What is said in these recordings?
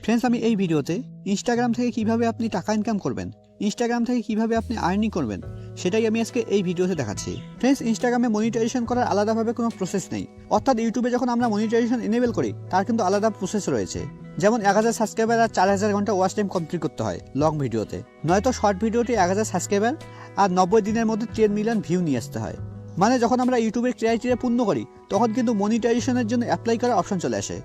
Friends, আমি এই ভিডিওতে ইনস্টাগ্রাম থেকে কিভাবে আপনি টাকা ইনকাম করবেন, ইনস্টাগ্রাম থেকে কিভাবে আপনি আর্নিং করবেন সেটাই আমি আজকে এই ভিডিওতে দেখাচ্ছি। ফ্রেন্ডস, ইনস্টাগ্রামে মনিটাইজেশন করার আলাদাভাবে কোনো প্রসেস নেই। অর্থাৎ ইউটিউবে যখন আমরা মনিটাইজেশন এনেবল করি তার কিন্তু আলাদা প্রসেস রয়েছে। যেমন 1000 সাবস্ক্রাইবার আর 4000 ঘন্টা ওয়াচ টাইম কমপ্লিট করতে হয় লং ভিডিওতে, নয়তো শর্ট ভিডিওটি 1000 সাবস্ক্রাইবার আর 90 দিনের মধ্যে 10 মিলিয়ন ভিউ নিয়ে আসতে হয়। মানে যখন আমরা ইউটিউবের ক্রাইটেরিয়া পূর্ণ করি তখন কিন্তু মনিটাইজেশনের জন্য অ্যাপ্লাই করার অপশন চলে আসে,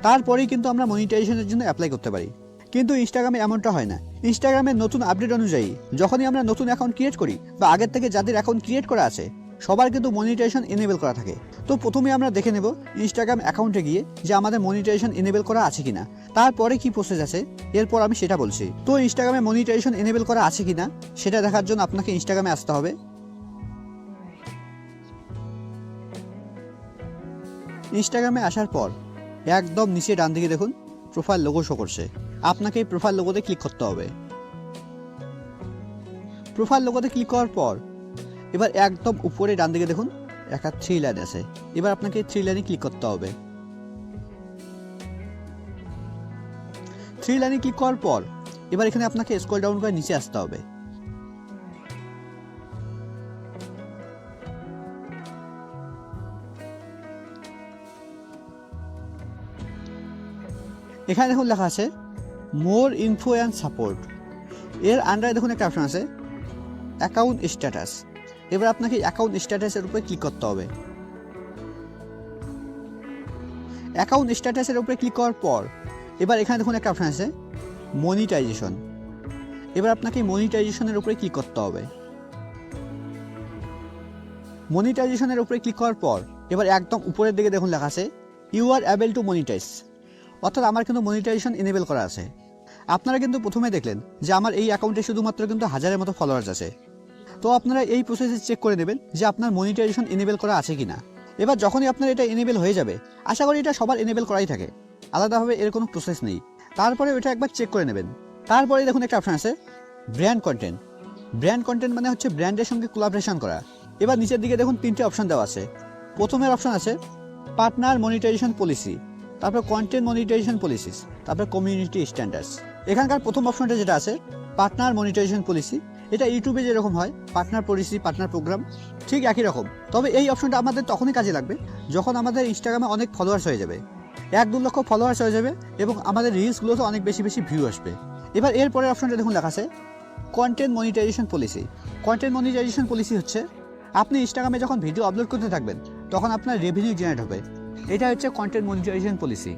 তারপরেই কিন্তু আমরা মনিটাইজেশনের জন্য অ্যাপ্লাই করতে পারি। কিন্তু ইনস্টাগ্রামে এমনটা হয় না। ইনস্টাগ্রামের নতুন আপডেট অনুযায়ী যখনই আমরা নতুন অ্যাকাউন্ট ক্রিয়েট করি বা আগের থেকে যাদের অ্যাকাউন্ট ক্রিয়েট করা আছে সবার কিন্তু মনিটাইজেশন এনেবল করা থাকে। তো প্রথমে আমরা দেখে নেব ইনস্টাগ্রাম অ্যাকাউন্টে গিয়ে যে আমাদের মনিটাইজেশন এনেবল করা আছে কিনা, তারপরে কি প্রসেস আছে এরপর আমি সেটা বলছি। তো ইনস্টাগ্রামে মনিটাইজেশন এনেবল করা আছে কিনা সেটা দেখার জন্য আপনাকে ইনস্টাগ্রামে আসতে হবে। ইনস্টাগ্রামে আসার পর একদম নিচে ডান দিকে দেখুন প্রোফাইল লোগো শো করছে। আপনাকে এই প্রোফাইল লোগোতে ক্লিক করতে হবে। প্রোফাইল লোগোতে ক্লিক করার পর এবার একদম উপরে ডান দিকে দেখুন একটা 3 লাইন আছে। এবার আপনাকে 3 লাইনে ক্লিক করতে হবে। 3 লাইনে ক্লিক করার পর এবার এখানে আপনাকে স্ক্রল ডাউন করে নিচে আসতে হবে। এখানে দেখুন লেখা আছে মোর ইনফো অ্যান্ড সাপোর্ট। এর আন্ডারে দেখুন একটা অপশন আছে অ্যাকাউন্ট স্ট্যাটাস। এবার আপনাকে অ্যাকাউন্ট স্ট্যাটাসের উপরে ক্লিক করতে হবে। অ্যাকাউন্ট স্ট্যাটাসের উপরে ক্লিক করার পর এবার এখানে দেখুন একটা অপশন আছে মনিটাইজেশন। এবার আপনাকে মনিটাইজেশনের উপরে ক্লিক করতে হবে। মনিটাইজেশনের উপরে ক্লিক করার পর এবার একদম উপরের দিকে দেখুন লেখা আছে you are able to monetize. অর্থাৎ আমার কিন্তু মনিটাইজেশন এনেবল করা আছে। আপনারা কিন্তু প্রথমে দেখলেন যে আমার এই অ্যাকাউন্টে শুধুমাত্র কিন্তু 1000-এর মতো ফলোয়ার্স আছে। তো আপনারা এই প্রসেসে চেক করে নেবেন যে আপনার মনিটাইজেশন এনেবল করা আছে কিনা। এবার যখনই আপনার এটা এনেবল হয়ে যাবে, আশা করি এটা সবার এনেবল করাই থাকে, আলাদাভাবে এর কোনো প্রসেস নেই। তারপরে ওটা একবার চেক করে নেবেন। তারপরে দেখুন একটা অপশন আছে ব্র্যান্ড কন্টেন্ট। ব্র্যান্ড কন্টেন্ট মানে হচ্ছে ব্র্যান্ডের সঙ্গে কোলাবোরেশন করা। এবার নিচের দিকে দেখুন 3টে অপশন দেওয়া আছে। প্রথমের অপশন আছে পার্টনার মনিটাইজেশন পলিসি, তারপর কন্টেন্ট মনিটাইজেশন পলিসিস, তারপর কমিউনিটি স্ট্যান্ডার্ডস। এখানকার প্রথম অপশনটা যেটা আছে পার্টনার মনিটাইজেশন পলিসি, এটা ইউটিউবে যেরকম হয় পার্টনার পলিসি, পার্টনার প্রোগ্রাম, ঠিক একই রকম। তবে এই অপশনটা আমাদের তখনই কাজে লাগবে যখন আমাদের ইনস্টাগ্রামে অনেক ফলোয়ার্স হয়ে যাবে, 1-2 লক্ষ ফলোয়ার্স হয়ে যাবে এবং আমাদের রিলসগুলোতে অনেক বেশি বেশি ভিউ আসবে। এবার এর পরের অপশনটা দেখুন লেখা আছে content monetization policy. Content monetization policy হচ্ছে আপনি ইনস্টাগ্রামে যখন ভিডিও আপলোড করতে থাকবেন তখন আপনার রেভিনিউ জেনারেট হবে। এটা হচ্ছে কন্টেন্ট মনিটাইজেশন পলিসি।